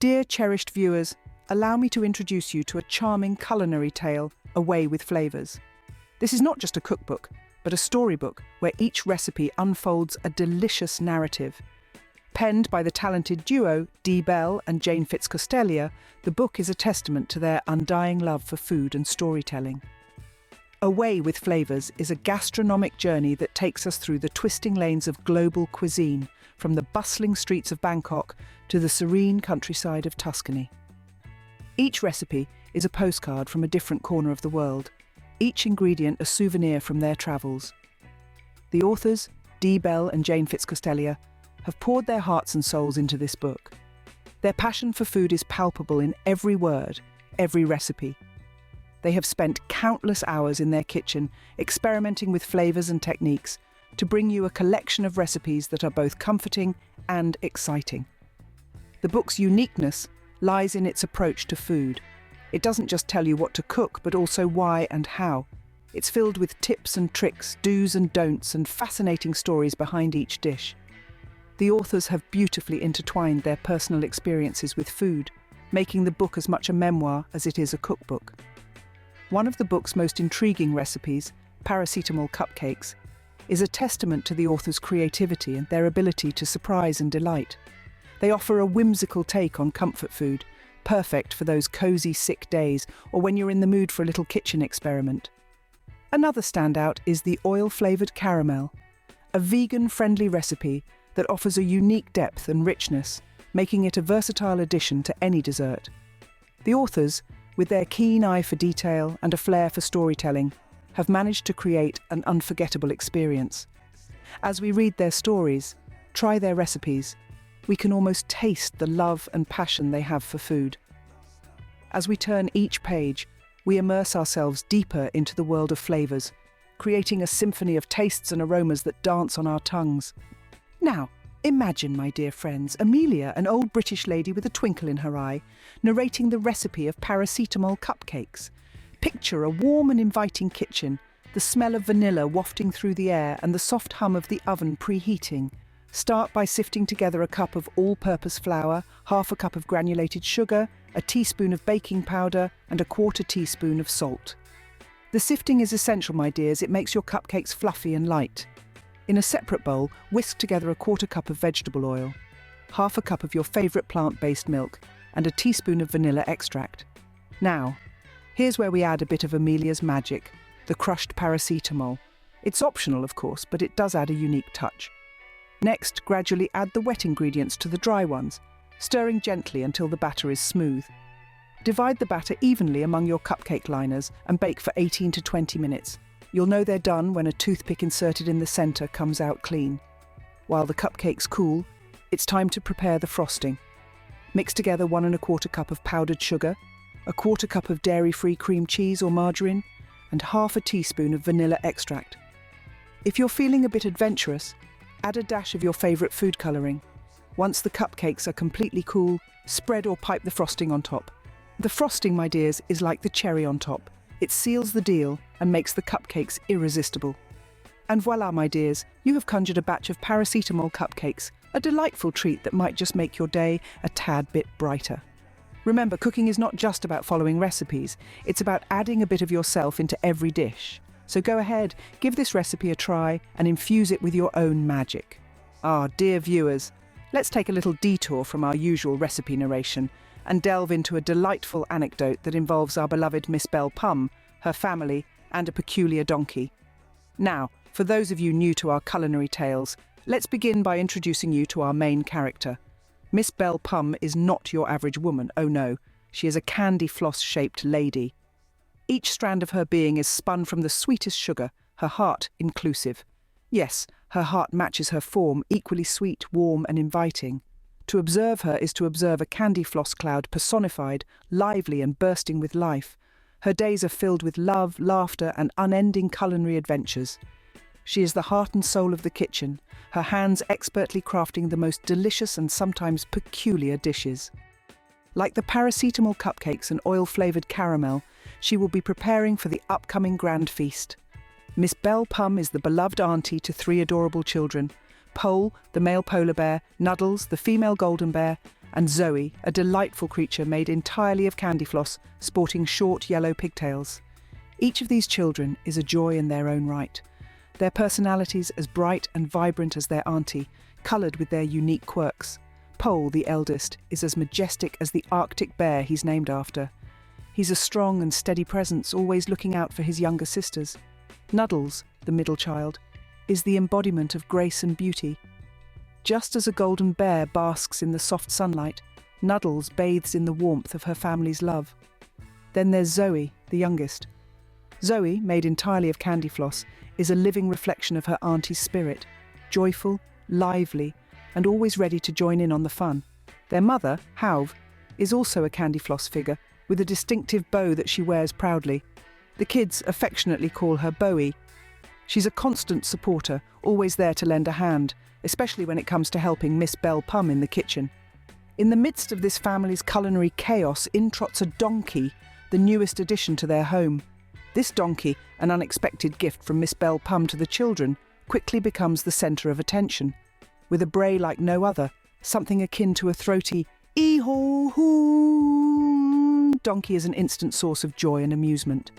Dear cherished viewers, allow me to introduce you to a charming culinary tale, Away with Flavours. This is not just a cookbook, but a storybook where each recipe unfolds a delicious narrative. Penned by the talented duo Dee Bell and Jane Fitzcostelia, the book is a testament to their undying love for food and storytelling. Away with Flavours is a gastronomic journey that takes us through the twisting lanes of global cuisine, from the bustling streets of Bangkok to the serene countryside of Tuscany. Each recipe is a postcard from a different corner of the world, each ingredient a souvenir from their travels. The authors, Dee Bell and Jane Fitzcostelia, have poured their hearts and souls into this book. Their passion for food is palpable in every word, every recipe. They have spent countless hours in their kitchen experimenting with flavours and techniques to bring you a collection of recipes that are both comforting and exciting. The book's uniqueness lies in its approach to food. It doesn't just tell you what to cook, but also why and how. It's filled with tips and tricks, do's and don'ts, and fascinating stories behind each dish. The authors have beautifully intertwined their personal experiences with food, making the book as much a memoir as it is a cookbook. One of the book's most intriguing recipes, Paracetamol Cupcakes, is a testament to the author's creativity and their ability to surprise and delight. They offer a whimsical take on comfort food, perfect for those cozy sick days or when you're in the mood for a little kitchen experiment. Another standout is the oil-flavoured caramel, a vegan-friendly recipe that offers a unique depth and richness, making it a versatile addition to any dessert. The authors, with their keen eye for detail and a flair for storytelling, have managed to create an unforgettable experience. As we read their stories, try their recipes, we can almost taste the love and passion they have for food. As we turn each page, we immerse ourselves deeper into the world of flavours, creating a symphony of tastes and aromas that dance on our tongues. Now, imagine, my dear friends, Amelia, an old British lady with a twinkle in her eye, narrating the recipe of paracetamol cupcakes. Picture a warm and inviting kitchen, the smell of vanilla wafting through the air and the soft hum of the oven preheating. Start by sifting together a cup of all-purpose flour, half a cup of granulated sugar, a teaspoon of baking powder, and a quarter teaspoon of salt. The sifting is essential, my dears. It makes your cupcakes fluffy and light. In a separate bowl, whisk together a quarter cup of vegetable oil, half a cup of your favourite plant-based milk, and a teaspoon of vanilla extract. Now, here's where we add a bit of Amelia's magic, the crushed paracetamol. It's optional, of course, but it does add a unique touch. Next, gradually add the wet ingredients to the dry ones, stirring gently until the batter is smooth. Divide the batter evenly among your cupcake liners and bake for 18 to 20 minutes. You'll know they're done when a toothpick inserted in the centre comes out clean. While the cupcakes cool, it's time to prepare the frosting. Mix together 1 1/4 cup of powdered sugar, a quarter cup of dairy-free cream cheese or margarine, and half a teaspoon of vanilla extract. If you're feeling a bit adventurous, add a dash of your favourite food colouring. Once the cupcakes are completely cool, spread or pipe the frosting on top. The frosting, my dears, is like the cherry on top. It seals the deal and makes the cupcakes irresistible. And voila, my dears, you have conjured a batch of paracetamol cupcakes, a delightful treat that might just make your day a tad bit brighter. Remember, cooking is not just about following recipes, it's about adding a bit of yourself into every dish. So go ahead, give this recipe a try and infuse it with your own magic. Dear viewers, let's take a little detour from our usual recipe narration and delve into a delightful anecdote that involves our beloved Miss Belle Pum, her family, and a peculiar donkey. Now, for those of you new to our culinary tales, let's begin by introducing you to our main character. Miss Belle Pum is not your average woman, oh no, she is a candy floss-shaped lady. Each strand of her being is spun from the sweetest sugar, her heart inclusive. Yes, her heart matches her form, equally sweet, warm and inviting. To observe her is to observe a candy floss cloud personified, lively and bursting with life. Her days are filled with love, laughter and unending culinary adventures. She is the heart and soul of the kitchen, her hands expertly crafting the most delicious and sometimes peculiar dishes. Like the paracetamol cupcakes and oil-flavoured caramel, she will be preparing for the upcoming grand feast. Miss Belle Pum is the beloved auntie to 3 adorable children, Pole, the male polar bear, Nuddles, the female golden bear, and Zoe, a delightful creature made entirely of candy floss, sporting short yellow pigtails. Each of these children is a joy in their own right. Their personalities as bright and vibrant as their auntie, coloured with their unique quirks. Pole, the eldest, is as majestic as the Arctic bear he's named after. He's a strong and steady presence, always looking out for his younger sisters. Nuddles, the middle child, is the embodiment of grace and beauty. Just as a golden bear basks in the soft sunlight, Nuddles bathes in the warmth of her family's love. Then there's Zoe, the youngest. Zoe, made entirely of candy floss, is a living reflection of her auntie's spirit, joyful, lively, and always ready to join in on the fun. Their mother, Hauve, is also a candy floss figure, with a distinctive bow that she wears proudly. The kids affectionately call her Bowie. She's a constant supporter, always there to lend a hand, especially when it comes to helping Miss Belle Pum in the kitchen. In the midst of this family's culinary chaos, in trots a donkey, the newest addition to their home. This donkey, an unexpected gift from Miss Belle Pum to the children, quickly becomes the centre of attention. With a bray like no other, something akin to a throaty "ee-haw-hoo," donkey is an instant source of joy and amusement.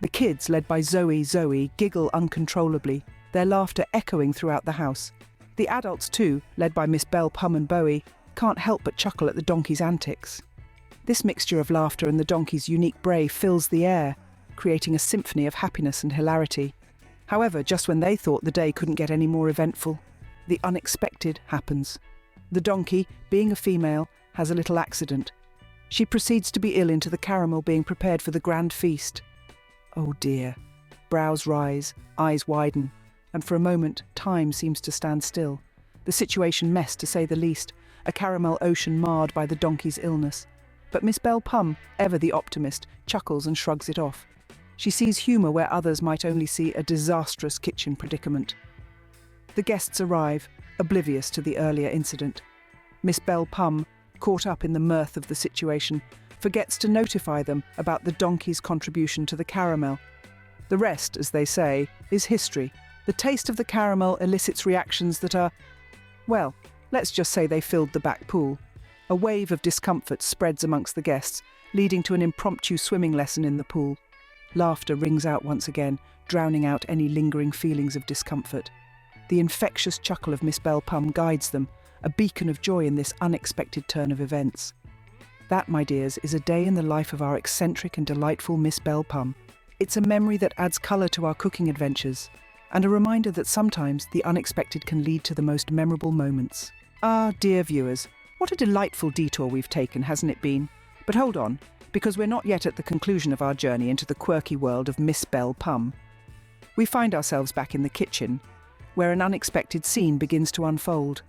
The kids, led by Zoe, giggle uncontrollably, their laughter echoing throughout the house. The adults too, led by Miss Belle Pum and Bowie, can't help but chuckle at the donkey's antics. This mixture of laughter and the donkey's unique bray fills the air, creating a symphony of happiness and hilarity. However, just when they thought the day couldn't get any more eventful, the unexpected happens. The donkey, being a female, has a little accident. She proceeds to be ill into the caramel being prepared for the grand feast. Oh dear. Brows rise, eyes widen, and for a moment, time seems to stand still. The situation messed, to say the least, a caramel ocean marred by the donkey's illness. But Miss Belle Pum, ever the optimist, chuckles and shrugs it off. She sees humour where others might only see a disastrous kitchen predicament. The guests arrive, oblivious to the earlier incident. Miss Belle Pum, caught up in the mirth of the situation, forgets to notify them about the donkey's contribution to the caramel. The rest, as they say, is history. The taste of the caramel elicits reactions that are, well, let's just say they filled the back pool. A wave of discomfort spreads amongst the guests, leading to an impromptu swimming lesson in the pool. Laughter rings out once again, drowning out any lingering feelings of discomfort. The infectious chuckle of Miss Belle Pum guides them, a beacon of joy in this unexpected turn of events. That, my dears, is a day in the life of our eccentric and delightful Miss Belle Pum. It's a memory that adds colour to our cooking adventures, and a reminder that sometimes the unexpected can lead to the most memorable moments. Ah, dear viewers, what a delightful detour we've taken, hasn't it been? But hold on, because we're not yet at the conclusion of our journey into the quirky world of Miss Belle Pum. We find ourselves back in the kitchen, where an unexpected scene begins to unfold.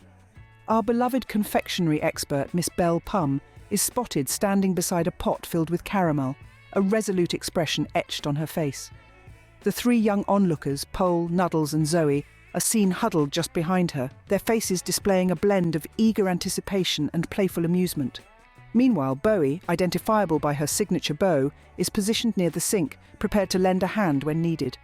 Our beloved confectionery expert, Miss Belle Pum, is spotted standing beside a pot filled with caramel, a resolute expression etched on her face. The three young onlookers, Pole, Nuddles and Zoe, are seen huddled just behind her, their faces displaying a blend of eager anticipation and playful amusement. Meanwhile, Bowie, identifiable by her signature bow, is positioned near the sink, prepared to lend a hand when needed.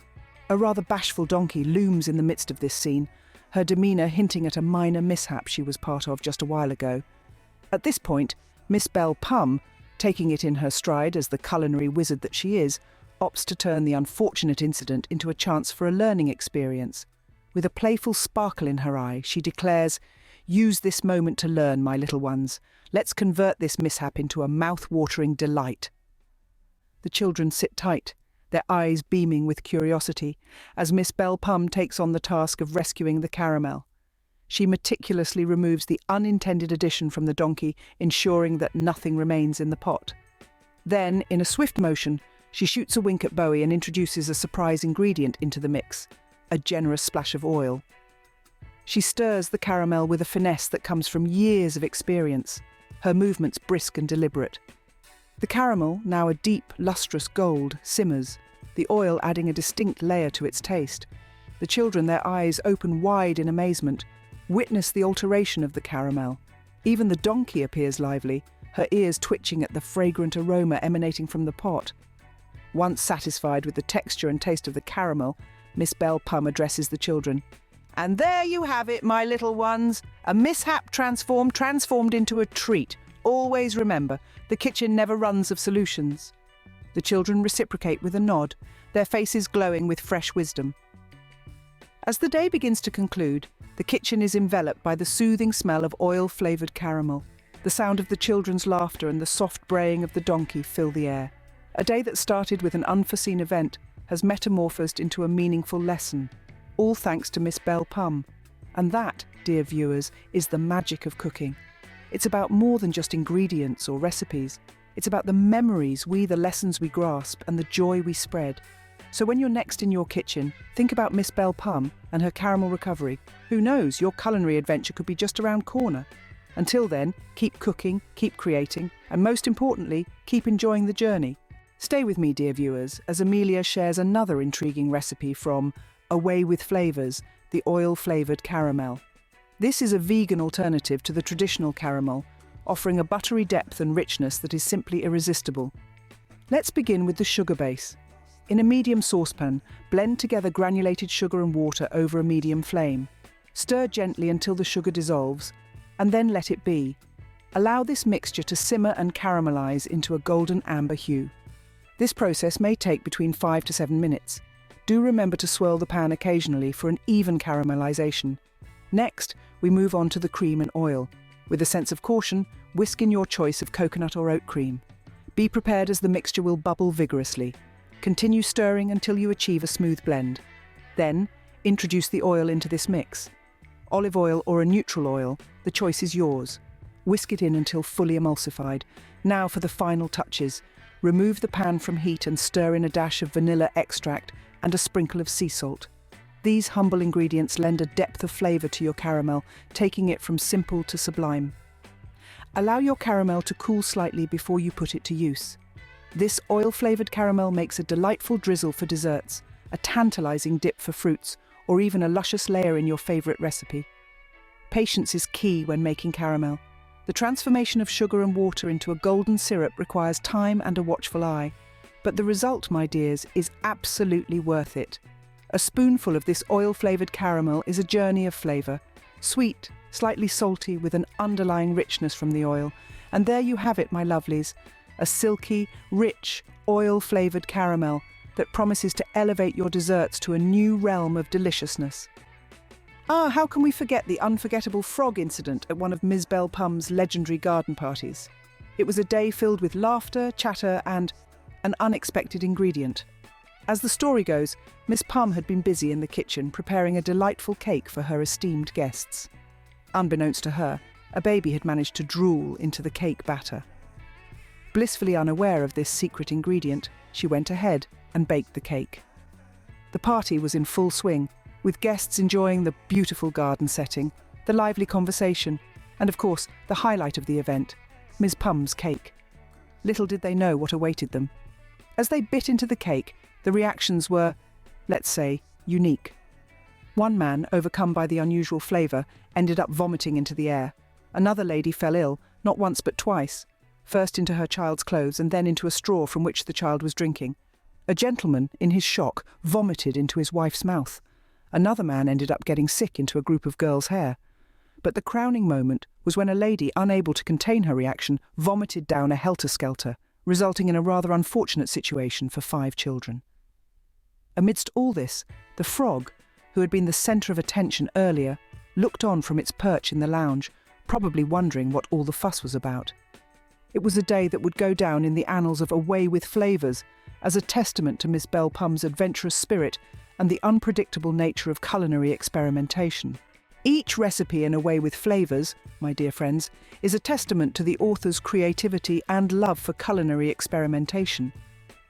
A rather bashful donkey looms in the midst of this scene, her demeanour hinting at a minor mishap she was part of just a while ago. At this point, Miss Belle Pum, taking it in her stride as the culinary wizard that she is, opts to turn the unfortunate incident into a chance for a learning experience. With a playful sparkle in her eye, she declares, "Use this moment to learn, my little ones. Let's convert this mishap into a mouth-watering delight." The children sit tight, their eyes beaming with curiosity, as Miss Belle Pum takes on the task of rescuing the caramel. She meticulously removes the unintended addition from the donkey, ensuring that nothing remains in the pot. Then, in a swift motion, she shoots a wink at Bowie and introduces a surprise ingredient into the mix, a generous splash of oil. She stirs the caramel with a finesse that comes from years of experience, her movements brisk and deliberate. The caramel, now a deep, lustrous gold, simmers, the oil adding a distinct layer to its taste. The children, their eyes open wide in amazement, witness the alteration of the caramel. Even the donkey appears lively, her ears twitching at the fragrant aroma emanating from the pot. Once satisfied with the texture and taste of the caramel, Miss Belle Pum addresses the children. And there you have it, my little ones. A mishap transformed into a treat. Always remember, the kitchen never runs of solutions. The children reciprocate with a nod, their faces glowing with fresh wisdom. As the day begins to conclude, the kitchen is enveloped by the soothing smell of oil-flavoured caramel. The sound of the children's laughter and the soft braying of the donkey fill the air. A day that started with an unforeseen event has metamorphosed into a meaningful lesson, all thanks to Miss Belle Pum. And that, dear viewers, is the magic of cooking. It's about more than just ingredients or recipes. It's about the memories the lessons we grasp, and the joy we spread. So when you're next in your kitchen, think about Miss Belle Pum and her caramel recovery. Who knows, your culinary adventure could be just around corner. Until then, keep cooking, keep creating, and most importantly, keep enjoying the journey. Stay with me, dear viewers, as Amelia shares another intriguing recipe from Away with Flavours, the oil-flavoured caramel. This is a vegan alternative to the traditional caramel, offering a buttery depth and richness that is simply irresistible. Let's begin with the sugar base. In a medium saucepan, blend together granulated sugar and water over a medium flame. Stir gently until the sugar dissolves, and then let it be. Allow this mixture to simmer and caramelize into a golden amber hue. This process may take between 5 to 7 minutes. Do remember to swirl the pan occasionally for an even caramelization. Next, we move on to the cream and oil. With a sense of caution, whisk in your choice of coconut or oat cream. Be prepared as the mixture will bubble vigorously. Continue stirring until you achieve a smooth blend. Then, introduce the oil into this mix. Olive oil or a neutral oil, the choice is yours. Whisk it in until fully emulsified. Now for the final touches. Remove the pan from heat and stir in a dash of vanilla extract and a sprinkle of sea salt. These humble ingredients lend a depth of flavour to your caramel, taking it from simple to sublime. Allow your caramel to cool slightly before you put it to use. This oil-flavoured caramel makes a delightful drizzle for desserts, a tantalising dip for fruits, or even a luscious layer in your favourite recipe. Patience is key when making caramel. The transformation of sugar and water into a golden syrup requires time and a watchful eye. But the result, my dears, is absolutely worth it. A spoonful of this oil-flavoured caramel is a journey of flavour. Sweet, slightly salty, with an underlying richness from the oil. And there you have it, my lovelies. A silky, rich, oil-flavoured caramel that promises to elevate your desserts to a new realm of deliciousness. How can we forget the unforgettable frog incident at one of Ms. Belle Pum's legendary garden parties? It was a day filled with laughter, chatter, and an unexpected ingredient. As the story goes, Miss Pum had been busy in the kitchen preparing a delightful cake for her esteemed guests. Unbeknownst to her, a baby had managed to drool into the cake batter. Blissfully unaware of this secret ingredient, she went ahead and baked the cake. The party was in full swing, with guests enjoying the beautiful garden setting, the lively conversation, and of course, the highlight of the event, Ms. Pum's cake. Little did they know what awaited them. As they bit into the cake, the reactions were, let's say, unique. One man, overcome by the unusual flavour, ended up vomiting into the air. Another lady fell ill, not once but twice, first into her child's clothes and then into a straw from which the child was drinking. A gentleman, in his shock, vomited into his wife's mouth. Another man ended up getting sick into a group of girls' hair. But the crowning moment was when a lady, unable to contain her reaction, vomited down a helter-skelter, resulting in a rather unfortunate situation for 5 children. Amidst all this, the frog, who had been the centre of attention earlier, looked on from its perch in the lounge, probably wondering what all the fuss was about. It was a day that would go down in the annals of Away with Flavours as a testament to Miss Belle Pum's adventurous spirit and the unpredictable nature of culinary experimentation. Each recipe in Away with Flavours, my dear friends, is a testament to the author's creativity and love for culinary experimentation.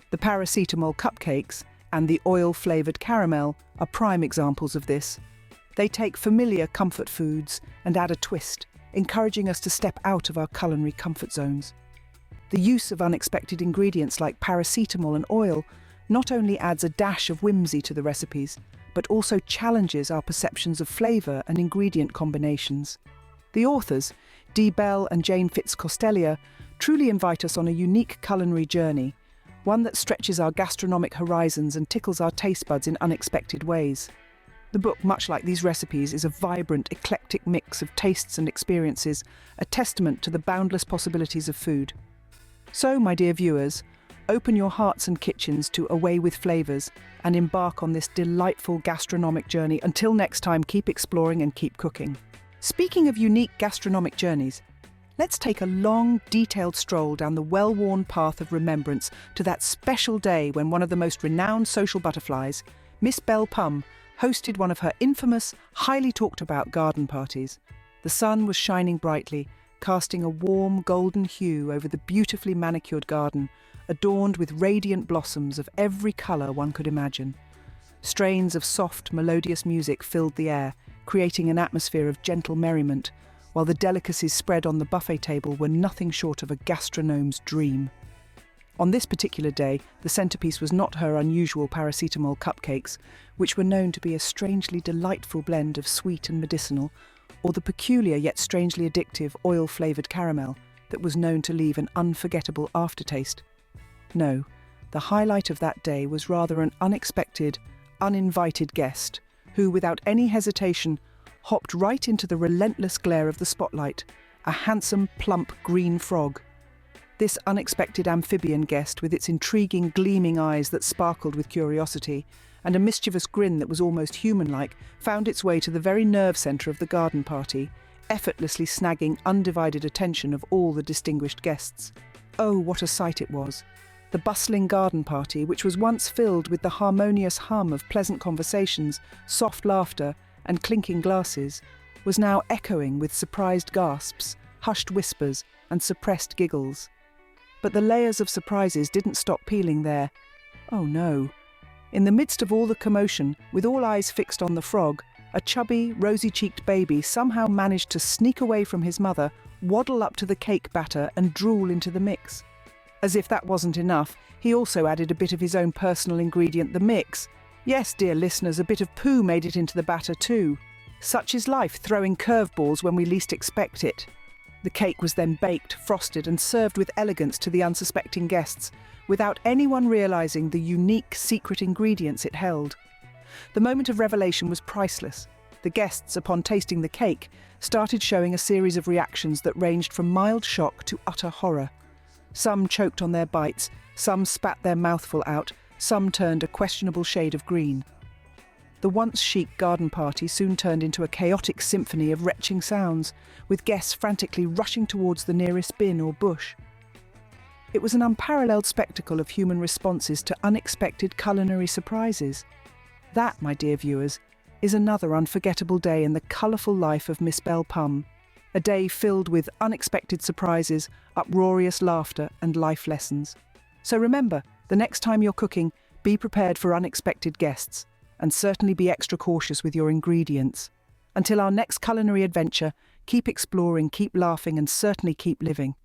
The Paracetamol Cupcakes and the oil-flavoured caramel are prime examples of this. They take familiar comfort foods and add a twist, encouraging us to step out of our culinary comfort zones. The use of unexpected ingredients like paracetamol and oil not only adds a dash of whimsy to the recipes, but also challenges our perceptions of flavour and ingredient combinations. The authors, Dee Bell and Jane Fitz-Costellia, truly invite us on a unique culinary journey, one that stretches our gastronomic horizons and tickles our taste buds in unexpected ways. The book, much like these recipes, is a vibrant, eclectic mix of tastes and experiences, a testament to the boundless possibilities of food. So, my dear viewers, open your hearts and kitchens to Away with Flavours and embark on this delightful gastronomic journey. Until next time, keep exploring and keep cooking. Speaking of unique gastronomic journeys, let's take a long, detailed stroll down the well-worn path of remembrance to that special day when one of the most renowned social butterflies, Miss Belle Pum, hosted one of her infamous, highly talked-about garden parties. The sun was shining brightly, casting a warm golden hue over the beautifully manicured garden, adorned with radiant blossoms of every colour one could imagine. Strains of soft, melodious music filled the air, creating an atmosphere of gentle merriment, while the delicacies spread on the buffet table were nothing short of a gastronome's dream. On this particular day, the centrepiece was not her unusual Paracetamol Cupcakes, which were known to be a strangely delightful blend of sweet and medicinal, or the peculiar yet strangely addictive oil-flavoured caramel that was known to leave an unforgettable aftertaste. No, the highlight of that day was rather an unexpected, uninvited guest who, without any hesitation, hopped right into the relentless glare of the spotlight, a handsome, plump green frog. This unexpected amphibian guest, with its intriguing, gleaming eyes that sparkled with curiosity and a mischievous grin that was almost human-like, found its way to the very nerve centre of the garden party, effortlessly snagging undivided attention of all the distinguished guests. Oh, what a sight it was! The bustling garden party, which was once filled with the harmonious hum of pleasant conversations, soft laughter, and clinking glasses, was now echoing with surprised gasps, hushed whispers, and suppressed giggles. But the layers of surprises didn't stop peeling there. Oh no. In the midst of all the commotion, with all eyes fixed on the frog, a chubby, rosy-cheeked baby somehow managed to sneak away from his mother, waddle up to the cake batter, and drool into the mix. As if that wasn't enough, he also added a bit of his own personal ingredient, the mix. Yes, dear listeners, a bit of poo made it into the batter too. Such is life, throwing curveballs when we least expect it. The cake was then baked, frosted, and served with elegance to the unsuspecting guests, without anyone realising the unique secret ingredients it held. The moment of revelation was priceless. The guests, upon tasting the cake, started showing a series of reactions that ranged from mild shock to utter horror. Some choked on their bites, some spat their mouthful out, some turned a questionable shade of green. The once chic garden party soon turned into a chaotic symphony of retching sounds, with guests frantically rushing towards the nearest bin or bush. It was an unparalleled spectacle of human responses to unexpected culinary surprises. That, my dear viewers, is another unforgettable day in the colourful life of Miss Belle Pum. A day filled with unexpected surprises, uproarious laughter, and life lessons. So remember, the next time you're cooking, be prepared for unexpected guests, and certainly be extra cautious with your ingredients. Until our next culinary adventure, keep exploring, keep laughing, and certainly keep living.